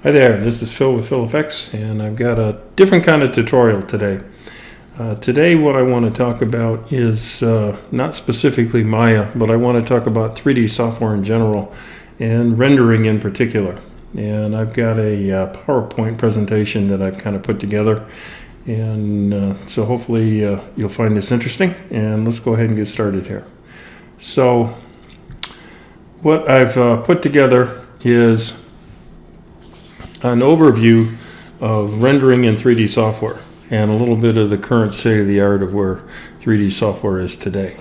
Hi there, this is Phil with PhilFX, and I've got a different kind of tutorial today. Today what I want to talk about is not specifically Maya, but I want to talk about 3D software in general and rendering in particular. And I've got a PowerPoint presentation that I've kind of put together, and so hopefully you'll find this interesting, and let's go ahead and get started here. So what I've put together is an overview of rendering in 3D software and a little bit of the current state of the art of where 3D software is today.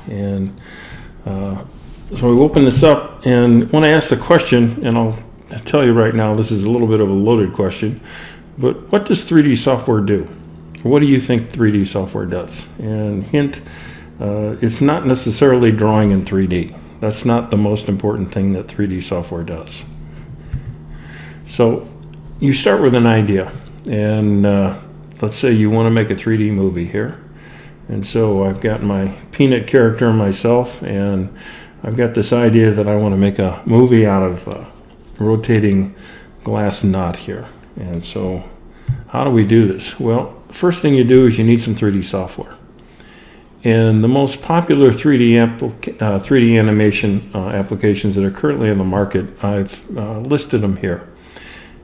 And so we open this up, and when I ask the question, and I'll tell you right now, this is a little bit of a loaded question, but what does 3D software do? What do you think 3D software does? And hint, it's not necessarily drawing in 3D. That's not the most important thing that 3D software does. So you start with an idea, and let's say you want to make a 3D movie here. And so I've got my peanut character myself, and I've got this idea that I want to make a movie out of a rotating glass knot here. And so how do we do this? Well, first thing you do is you need some 3D software. And the most popular 3D animation applications that are currently on the market, I've listed them here.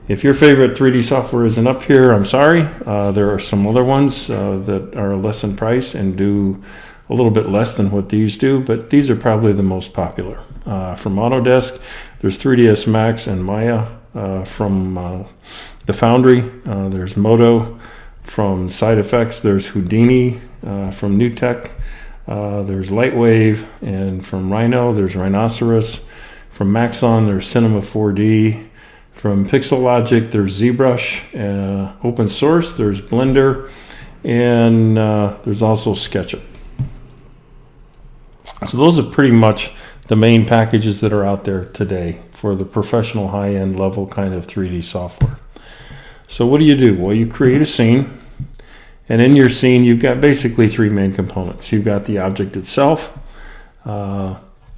If your favorite 3D software isn't up here, I'm sorry. There are some other ones that are less in price and do a little bit less than what these do, but these are probably the most popular. From Autodesk, there's 3ds Max and Maya. From the Foundry, there's Modo. From SideFX, there's Houdini. From NewTek, there's Lightwave. And from Rhino, there's Rhinoceros. From Maxon, there's Cinema 4D. From Pixelogic, there's ZBrush. Open source, there's Blender, and there's also SketchUp. So those are pretty much the main packages that are out there today for the professional high-end level kind of 3D software. So what do? Well, you create a scene, and in your scene you've got basically three main components. You've got the object itself,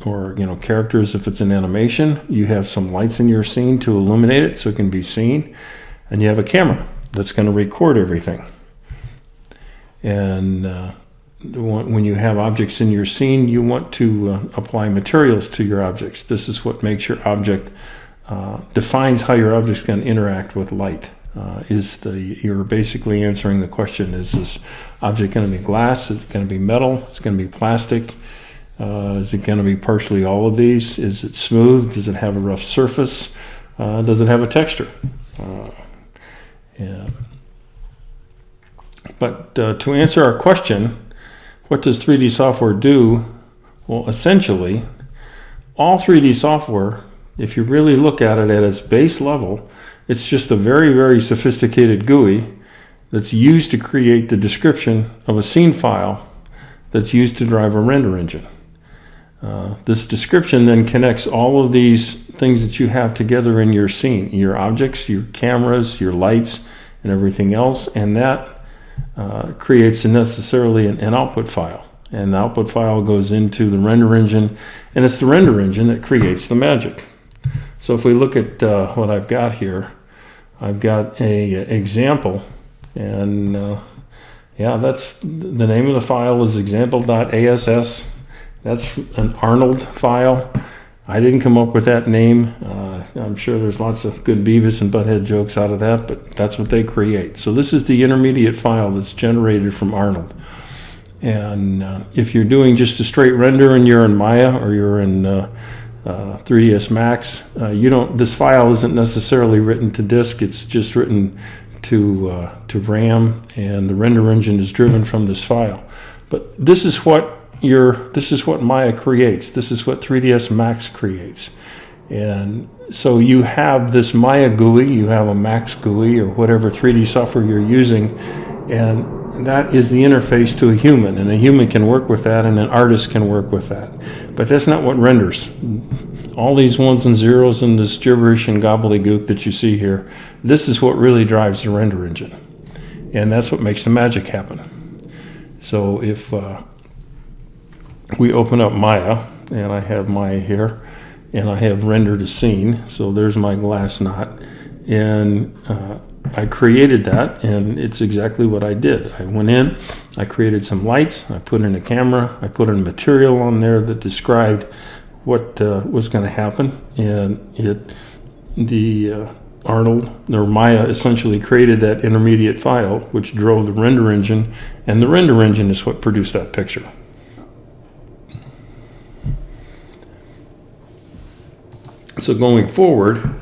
or characters if it's an animation. You have some lights in your scene to illuminate it so it can be seen, and you have a camera that's going to record everything. And when you have objects in your scene, you want to apply materials to your objects. This is what makes your object, defines how your object's going to interact with light. You're basically answering the question, is this object going to be glass? Is it going to be metal? Is it going to be plastic? Is it going to be partially all of these? Is it smooth? Does it have a rough surface? Does it have a texture? But to answer our question, what does 3D software do? Well, essentially, all 3D software, if you really look at it at its base level, it's just a very, very sophisticated GUI that's used to create the description of a scene file that's used to drive a render engine. This description then connects all of these things that you have together in your scene, your objects, your cameras, your lights, and everything else, and that creates necessarily an output file. And the output file goes into the render engine, and it's the render engine that creates the magic. So if we look at what I've got here, I've got a example, and that's the name of the file is example.ass. That's an Arnold file. I didn't come up with that name. I'm sure there's lots of good Beavis and Butthead jokes out of that, but that's what they create. So this is the intermediate file that's generated from Arnold. And if you're doing just a straight render and you're in Maya or you're in 3ds Max, this file isn't necessarily written to disk. It's just written to RAM, and the render engine is driven from this file. But this is what Maya creates. This is what 3ds Max creates. And so you have this Maya GUI, you have a Max GUI, or whatever 3D software you're using, and that is the interface to a human, and a human can work with that, and an artist can work with that. But that's not what renders. All these ones and zeros and this gibberish and gobbledygook that you see here, this is what really drives the render engine. And that's what makes the magic happen. So if we open up Maya, and I have Maya here, and I have rendered a scene. So there's my glass knot, And I created that, and it's exactly what I did. I went in, I created some lights, I put in a camera, I put in material on there that described what was going to happen, and Arnold, or Maya, essentially created that intermediate file, which drove the render engine, and the render engine is what produced that picture. So going forward,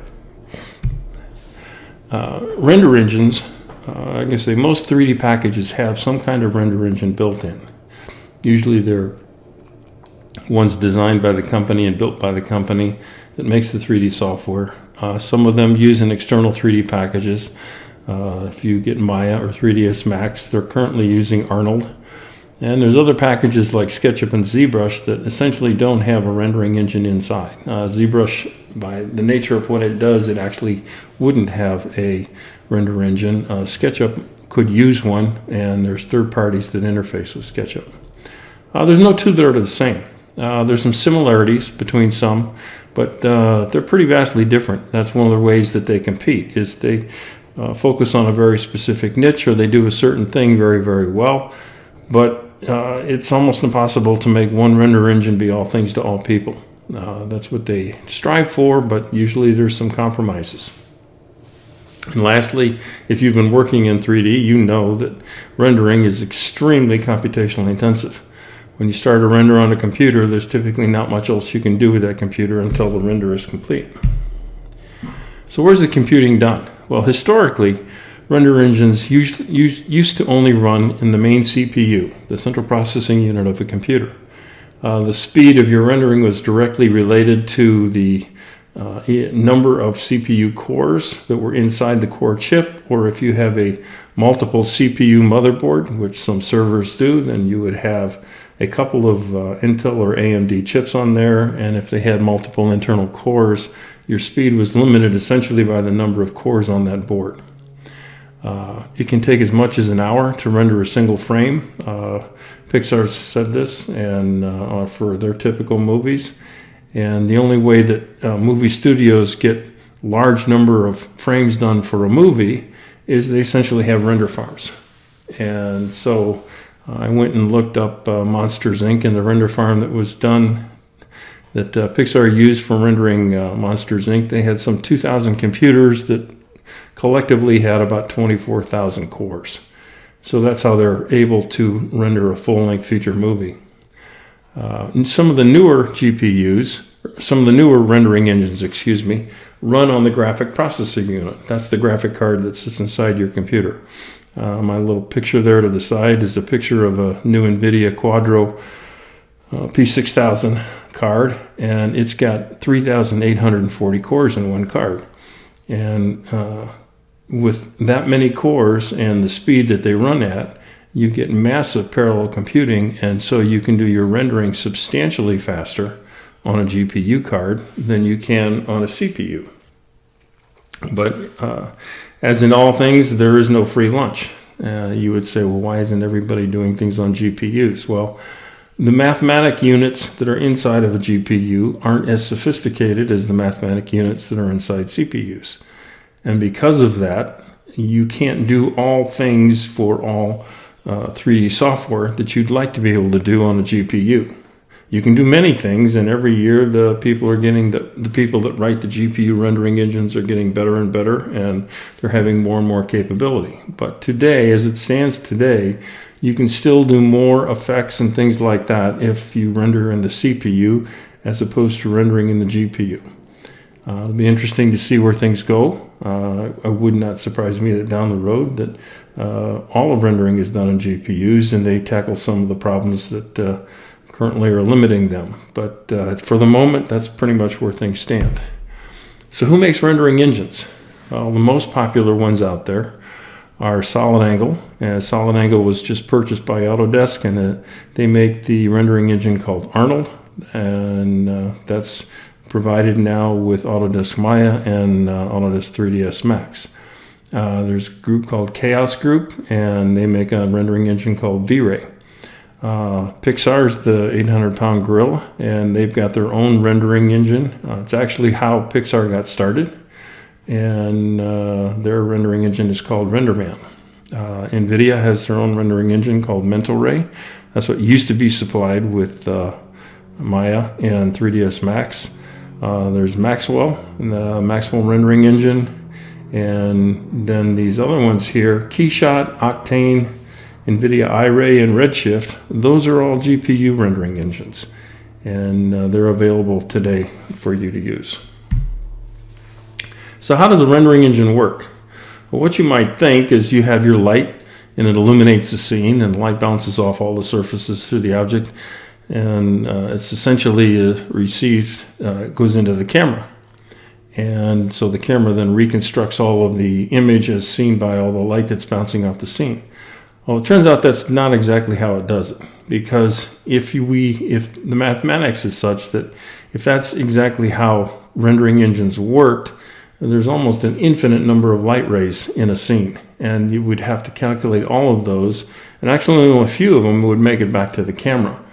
render engines, I can say most 3D packages have some kind of render engine built in. Usually they're ones designed by the company and built by the company that makes the 3D software. Some of them use an external 3D packages. If you get Maya or 3ds Max, they're currently using Arnold. And there's other packages like SketchUp and ZBrush that essentially don't have a rendering engine inside. ZBrush, by the nature of what it does, it actually wouldn't have a render engine. SketchUp could use one, and there's third parties that interface with SketchUp. There's no two that are the same. There's some similarities between some, but they're pretty vastly different. That's one of the ways that they compete, is they focus on a very specific niche, or they do a certain thing very, very well. But it's almost impossible to make one render engine be all things to all people. That's what they strive for, but usually there's some compromises. And lastly, if you've been working in 3D, you know that rendering is extremely computationally intensive. When you start a render on a computer, there's typically not much else you can do with that computer until the render is complete. So where's the computing done? Well, historically, render engines used to only run in the main CPU, the central processing unit of a computer. The speed of your rendering was directly related to the number of CPU cores that were inside the core chip, or if you have a multiple CPU motherboard, which some servers do, then you would have a couple of Intel or AMD chips on there, and if they had multiple internal cores, your speed was limited essentially by the number of cores on that board. It can take as much as an hour to render a single frame. Pixar said this, and for their typical movies. And the only way that movie studios get large number of frames done for a movie is they essentially have render farms. And so I went and looked up Monsters, Inc. and the render farm that was done that Pixar used for rendering Monsters, Inc. They had some 2,000 computers that collectively had about 24,000 cores. So that's how they're able to render a full-length feature movie. Some of the newer GPUs, some of the newer rendering engines, run on the graphic processing unit. That's the graphic card that sits inside your computer. My little picture there to the side is a picture of a new NVIDIA Quadro P6000 card, and it's got 3,840 cores in one card. And with that many cores and the speed that they run at, you get massive parallel computing, and so you can do your rendering substantially faster on a GPU card than you can on a CPU. But as in all things, there is no free lunch. You would say, well, why isn't everybody doing things on GPUs? Well, the mathematic units that are inside of a GPU aren't as sophisticated as the mathematic units that are inside CPUs. And because of that, you can't do all things for all 3D software that you'd like to be able to do on a GPU. You can do many things, and every year the people are getting the people that write the GPU rendering engines are getting better and better, and they're having more and more capability. But today, as it stands today, you can still do more effects and things like that if you render in the CPU as opposed to rendering in the GPU. It'll be interesting to see where things go. It would not surprise me that down the road that all of rendering is done in GPUs, and they tackle some of the problems that currently are limiting them. But for the moment, that's pretty much where things stand. So who makes rendering engines? Well, the most popular ones out there are SolidAngle. SolidAngle was just purchased by Autodesk, and they make the rendering engine called Arnold, and that's provided now with Autodesk Maya and Autodesk 3ds Max. There's a group called Chaos Group, and they make a rendering engine called V-Ray. Pixar's the 800-pound gorilla, and they've got their own rendering engine. It's actually how Pixar got started. and their rendering engine is called RenderMan. NVIDIA has their own rendering engine called Mental Ray. That's what used to be supplied with Maya and 3ds Max. There's Maxwell, the Maxwell rendering engine, and then these other ones here, Keyshot, Octane, NVIDIA iRay, and Redshift. Those are all GPU rendering engines, and they're available today for you to use. So how does a rendering engine work? Well, what you might think is you have your light, and it illuminates the scene, and the light bounces off all the surfaces through the object, and it's essentially received, goes into the camera. And so the camera then reconstructs all of the image as seen by all the light that's bouncing off the scene. Well, it turns out that's not exactly how it does it, because if the mathematics is such that if that's exactly how rendering engines worked, there's almost an infinite number of light rays in a scene, and you would have to calculate all of those, and actually only a few of them would make it back to the camera.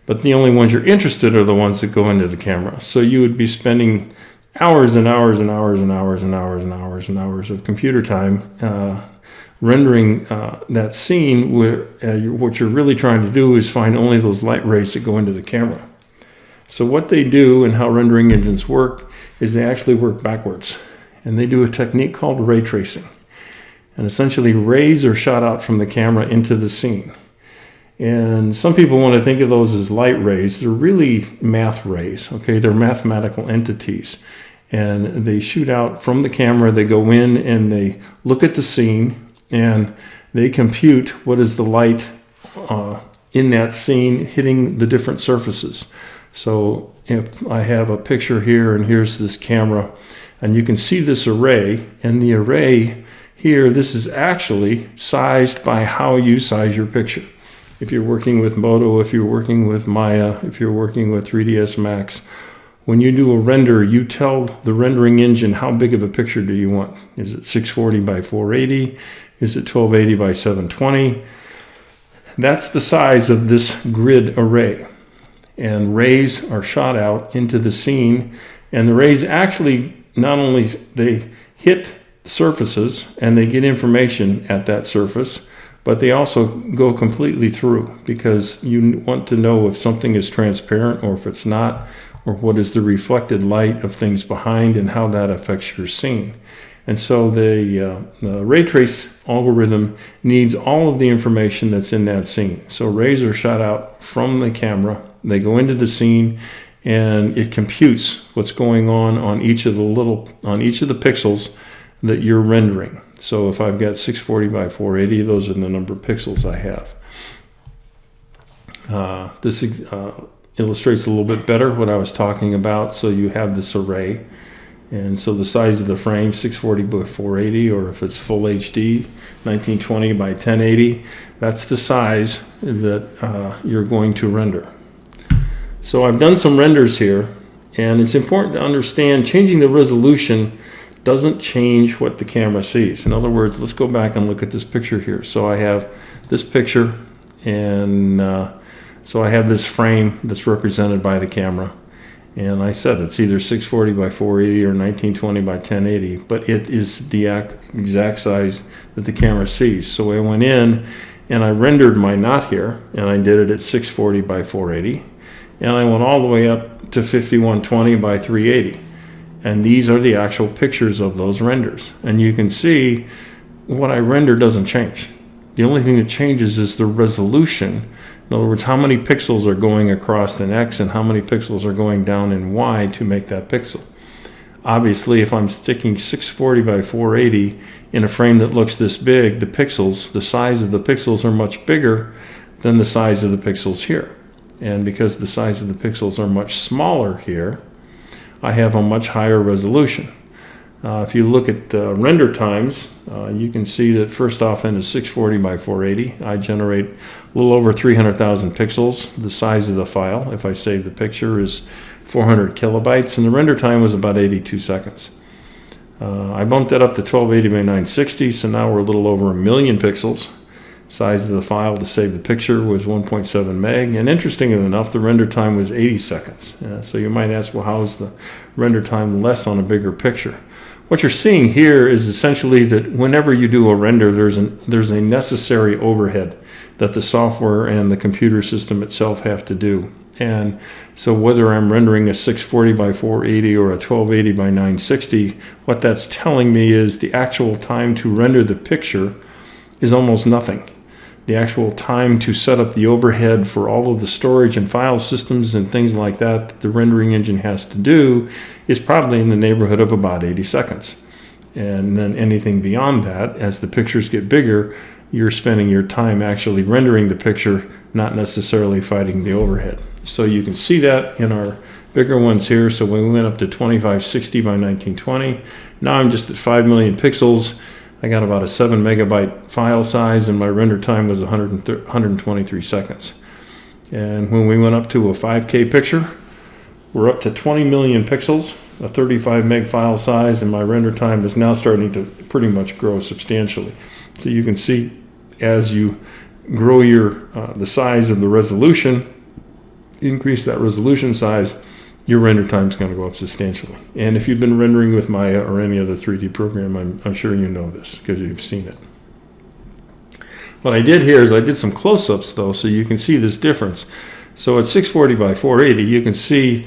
But the only ones you're interested in are the ones that go into the camera. So you would be spending hours and hours and hours and hours and hours and hours and hours of computer time rendering that scene, where what you're really trying to do is find only those light rays that go into the camera. So what they do and how rendering engines work is they actually work backwards. And they do a technique called ray tracing. And essentially rays are shot out from the camera into the scene. And some people want to think of those as light rays. They're really math rays, okay? They're mathematical entities. And they shoot out from the camera, they go in and they look at the scene, and they compute what is the light in that scene hitting the different surfaces. So if I have a picture here, and here's this camera, and you can see this array, and the array here, this is actually sized by how you size your picture. If you're working with Moto, if you're working with Maya, if you're working with 3ds Max, when you do a render, you tell the rendering engine how big of a picture do you want. Is it 640 by 480? Is it 1280 by 720? That's the size of this grid array. And rays are shot out into the scene, and the rays actually not only they hit surfaces and they get information at that surface, but they also go completely through, because you want to know if something is transparent or if it's not, or what is the reflected light of things behind and how that affects your scene. And so the ray trace algorithm needs all of the information that's in that scene. So rays are shot out from the camera, they go into the scene, and it computes what's going on each of the pixels that you're rendering. So if I've got 640 by 480, those are the number of pixels I have. This illustrates a little bit better what I was talking about. So you have this array, and so the size of the frame, 640 by 480, or if it's full HD, 1920 by 1080, that's the size that you're going to render. So I've done some renders here, and it's important to understand changing the resolution doesn't change what the camera sees. In other words, let's go back and look at this picture here. So I have this picture, and so I have this frame that's represented by the camera. And I said it's either 640 by 480 or 1920 by 1080, but it is the exact size that the camera sees. So I went in and I rendered my knot here, and I did it at 640 by 480. And I went all the way up to 5120 by 380. And these are the actual pictures of those renders. And you can see what I render doesn't change. The only thing that changes is the resolution. In other words, how many pixels are going across in X and how many pixels are going down in Y to make that pixel. Obviously, if I'm sticking 640 by 480 in a frame that looks this big, the pixels, the size of the pixels are much bigger than the size of the pixels here. And because the size of the pixels are much smaller here, I have a much higher resolution. If you look at render times, you can see that first off end is 640 by 480. I generate a little over 300,000 pixels. The size of the file, if I save the picture, is 400 kilobytes, and the render time was about 82 seconds. I bumped that up to 1280 by 960, so now we're a little over 1 million pixels. Size of the file to save the picture was 1.7 meg, and interestingly enough, the render time was 80 seconds. So you might ask, well, how is the render time less on a bigger picture? what you're seeing here is essentially that whenever you do a render, there's a necessary overhead that the software and the computer system itself have to do. And so whether I'm rendering a 640 by 480 or a 1280 by 960, what that's telling me is the actual time to render the picture is almost nothing. The actual time to set up the overhead for all of the storage and file systems and things like that the rendering engine has to do is probably in the neighborhood of about 80 seconds. And then anything beyond that, as the pictures get bigger, you're spending your time actually rendering the picture, not necessarily fighting the overhead. So you can see that in our bigger ones here. So when we went up to 2560 by 1920, now I'm just at 5 million pixels. I got about a 7 megabyte file size, and my render time was 123 seconds. And when we went up to a 5K picture, we're up to 20 million pixels, a 35 meg file size, and my render time is now starting to pretty much grow substantially. So you can see as you grow the size of the resolution, increase that resolution size, your render time is going to go up substantially. And if you've been rendering with Maya or any other 3D program, I'm sure you know this because you've seen it. What I did here is I did some close-ups though, so you can see this difference. So at 640 by 480, you can see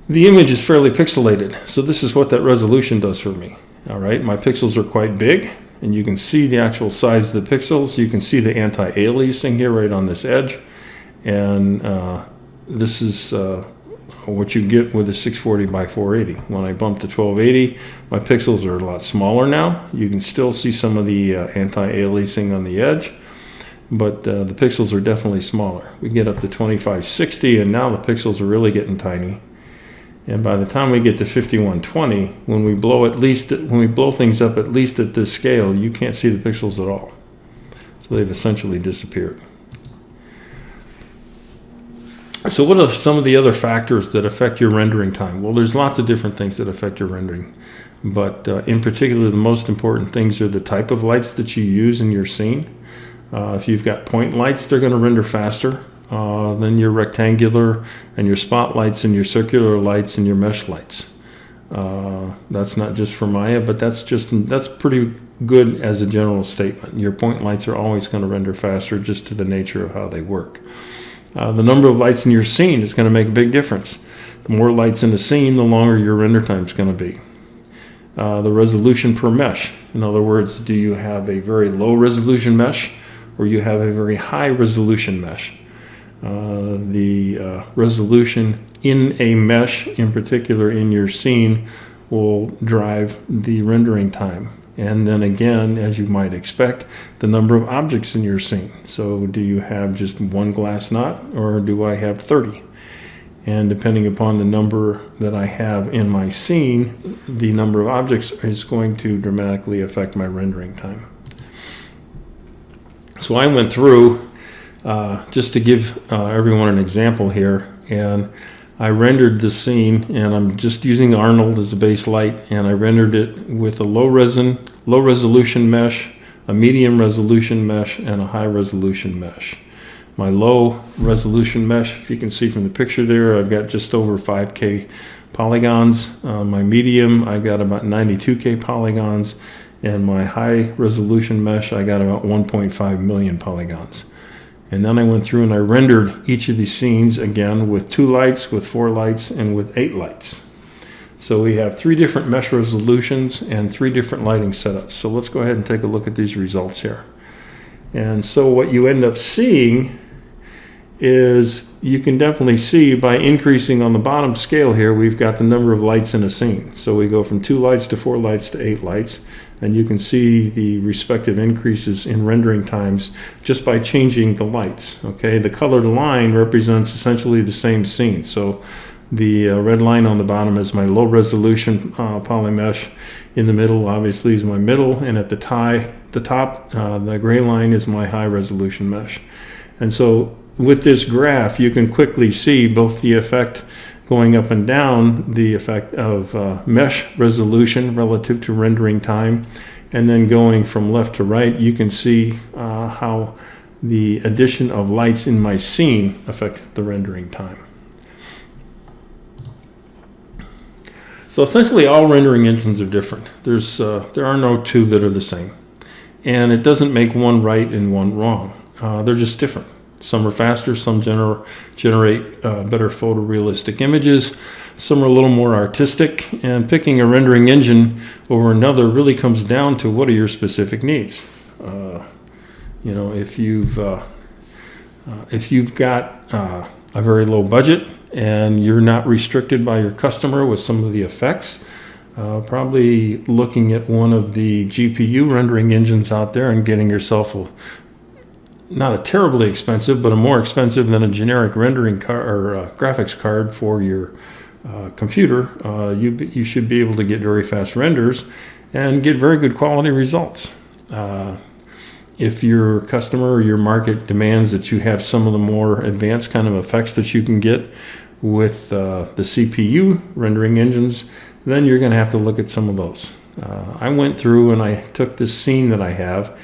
the image is fairly pixelated. So this is what that resolution does for me. All right, my pixels are quite big, and you can see the actual size of the pixels. You can see the anti-aliasing here right on this edge. And this is what you get with a 640 by 480. When I bump to 1280, my pixels are a lot smaller now. You can still see some of the anti-aliasing on the edge, but the pixels are definitely smaller. We get up to 2560, and now the pixels are really getting tiny. And by the time we get to 5120, when we blow things up at least at this scale, you can't see the pixels at all. So they've essentially disappeared. So what are some of the other factors that affect your rendering time? Well, there's lots of different things that affect your rendering, but in particular, the most important things are the type of lights that you use in your scene. If you've got point lights, they're going to render faster than your rectangular and your spotlights and your circular lights and your mesh lights. That's not just for Maya, but that's pretty good as a general statement. Your point lights are always going to render faster just to the nature of how they work. The number of lights in your scene is going to make a big difference. The more lights in the scene, the longer your render time is going to be. The resolution per mesh. In other words, do you have a very low resolution mesh or you have a very high resolution mesh? The resolution in a mesh, in particular in your scene, will drive the rendering time. And then again, as you might expect, the number of objects in your scene. So do you have just one glass knot or do I have 30? And depending upon the number that I have in my scene, the number of objects is going to dramatically affect my rendering time. So I went through, just to give everyone an example here, and I rendered the scene, and I'm just using Arnold as a base light, and I rendered it with a low resolution mesh, a medium resolution mesh, and a high resolution mesh. My low resolution mesh, if you can see from the picture there, I've got just over 5K polygons. My medium, I got about 92K polygons, and my high resolution mesh, I got about 1.5 million polygons. And then I went through and I rendered each of these scenes again with 2 lights, with 4 lights, and with 8 lights. So we have 3 different mesh resolutions and 3 different lighting setups. So let's go ahead and take a look at these results here. And so what you end up seeing is you can definitely see by increasing on the bottom scale here, we've got the number of lights in a scene. So we go from 2 lights to 4 lights to 8 lights. And you can see the respective increases in rendering times just by changing the lights. Okay, the colored line represents essentially the same scene. So the red line on the bottom is my low resolution poly mesh. In the middle, obviously, is my middle, and at the top, the gray line is my high resolution mesh. And so with this graph, you can quickly see both the effect going up and down, the effect of mesh resolution relative to rendering time, and then going from left to right, you can see how the addition of lights in my scene affect the rendering time. So essentially all rendering engines are different. There are no two that are the same. And it doesn't make one right and one wrong. They're just different. Some are faster, some generate better photorealistic images. Some are a little more artistic, and picking a rendering engine over another really comes down to what are your specific needs. If you've got a very low budget and you're not restricted by your customer with some of the effects, probably looking at one of the GPU rendering engines out there and getting yourself not a terribly expensive, but a more expensive than a generic rendering card or graphics card for your computer, you should be able to get very fast renders and get very good quality results. If your customer or your market demands that you have some of the more advanced kind of effects that you can get with the CPU rendering engines, then you're going to have to look at some of those. I went through and I took this scene that I have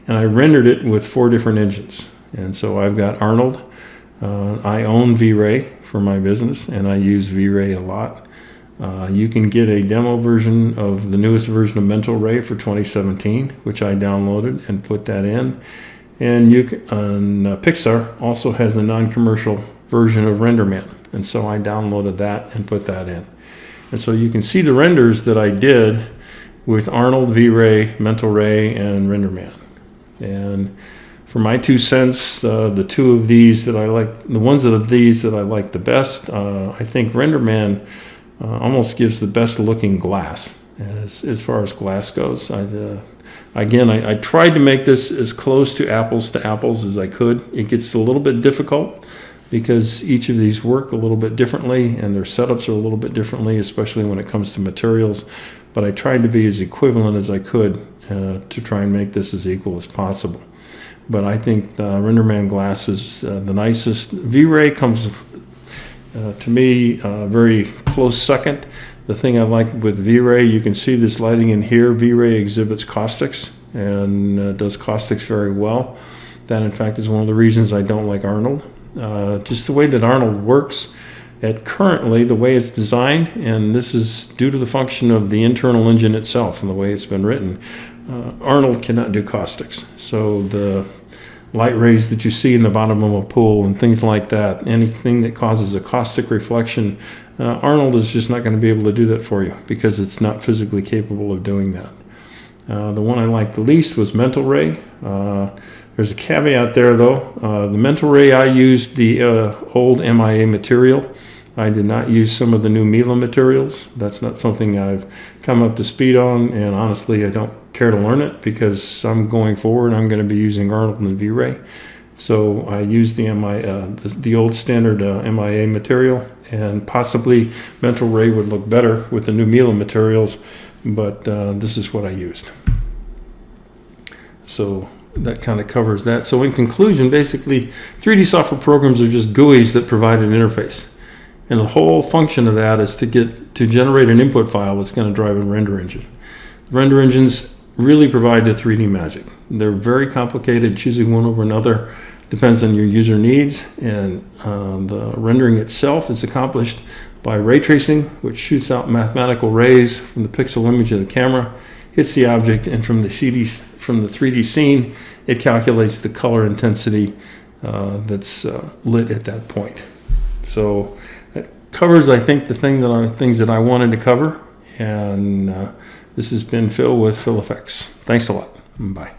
and I rendered it with 4 different engines. And so I've got Arnold. I own V-Ray for my business, and I use V-Ray a lot. You can get a demo version of the newest version of Mental Ray for 2017, which I downloaded and put that in. And Pixar also has the non-commercial version of RenderMan, and so I downloaded that and put that in. And so you can see the renders that I did with Arnold, V-Ray, Mental Ray, and RenderMan. And for my 2 cents, the two of these that I like, the ones of these that I like the best, I think RenderMan almost gives the best looking glass as far as glass goes. I tried to make this as close to apples as I could. It gets a little bit difficult because each of these work a little bit differently and their setups are a little bit differently, especially when it comes to materials. But I tried to be as equivalent as I could to try and make this as equal as possible. But I think the RenderMan glass is the nicest. V-Ray comes, to me, very close second. The thing I like with V-Ray, you can see this lighting in here. V-Ray exhibits caustics and does caustics very well. That, in fact, is one of the reasons I don't like Arnold. Just the way that Arnold works currently, the way it's designed, and this is due to the function of the internal engine itself and the way it's been written. Arnold cannot do caustics. So the light rays that you see in the bottom of a pool and things like that, anything that causes a caustic reflection, Arnold is just not going to be able to do that for you because it's not physically capable of doing that. The one I liked the least was Mental Ray. There's a caveat there though. The Mental Ray, I used the old MIA material. I did not use some of the new Miele materials. That's not something I've come up to speed on, and honestly, I don't care to learn it because I'm going forward. I'm going to be using Arnold and V-Ray. So I used the old standard MIA material, and possibly Mental Ray would look better with the new Miele materials, but this is what I used. So that kind of covers that. So in conclusion, basically, 3D software programs are just GUIs that provide an interface. And the whole function of that is to generate an input file that's going to drive a render engine. Render engines really provide the 3D magic. They're very complicated. Choosing one over another depends on your user needs, and the rendering itself is accomplished by ray tracing, which shoots out mathematical rays from the pixel image of the camera, hits the object, and from the 3D scene, it calculates the color intensity that's lit at that point. So that covers, I think, things that I wanted to cover, and this has been Phil with PhilFX. Thanks a lot. Bye.